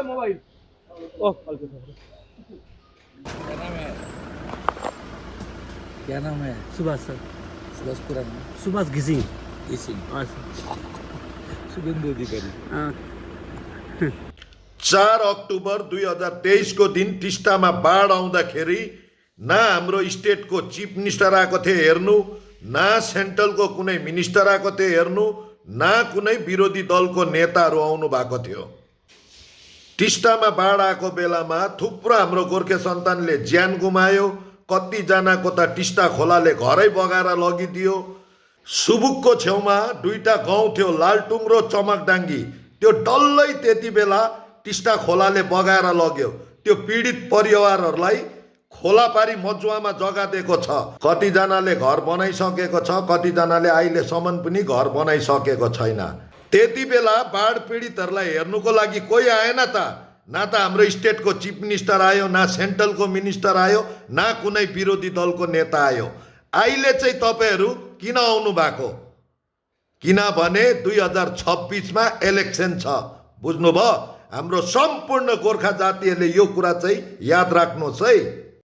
Mobile क्या नाम है? सुभाष सर, सुभाष पुराण सुभाष घिसिङ। सुगेन्दु अधिकारी। 4 अक्टोबर 2023 को दिन टिस्टामा बाढ आउँदाखेरि न हाम्रो स्टेटको चिफ मिनिस्टर आएको थियो हेर्नु, न सेन्ट्रलको कुनै मिनिस्टर आएको थियो हेर्नु, न कुनै विरोधी दलको नेताहरू आउनु भएको थियो। टिस्टामा बाढ आएको बेलामा थुप्रो हाम्रो गोर्खे सन्तानले ज्यान गुमायो, कतिजनाको त टिस्टा खोलाले घरै बगाएर लगिदियो। सुबुकको छेउमा 2टा गाउँ थियो, लालटुङ र चमकडाङ्गी, त्यो डल्लै त्यति बेला टिस्टा खोलाले बगाएर लग्यो। त्यो पीडित परिवारहरूलाई खोला पारी मजुवामा जग्गा दिएको छ। कतिजनाले घर बनाइसकेको छ, कतिजनाले अहिलेसम्म पनि घर बनाइसकेको छैन। त्यति बेला बाढ पीडितहरूलाई हेर्नुको लागि कोही आएन त, न त हाम्रो स्टेटको चिफ मिनिस्टर आयो, न सेन्ट्रलको मिनिस्टर आयो, न कुनै विरोधी दलको नेता आयो। अहिले चाहिँ तपाईँहरू किन आउनु भएको? किनभने 2026मा इलेक्सन छ, बुझ्नुभयो? हाम्रो सम्पूर्ण गोर्खा जातिहरूले यो कुरा चाहिँ याद राख्नुहोस् है।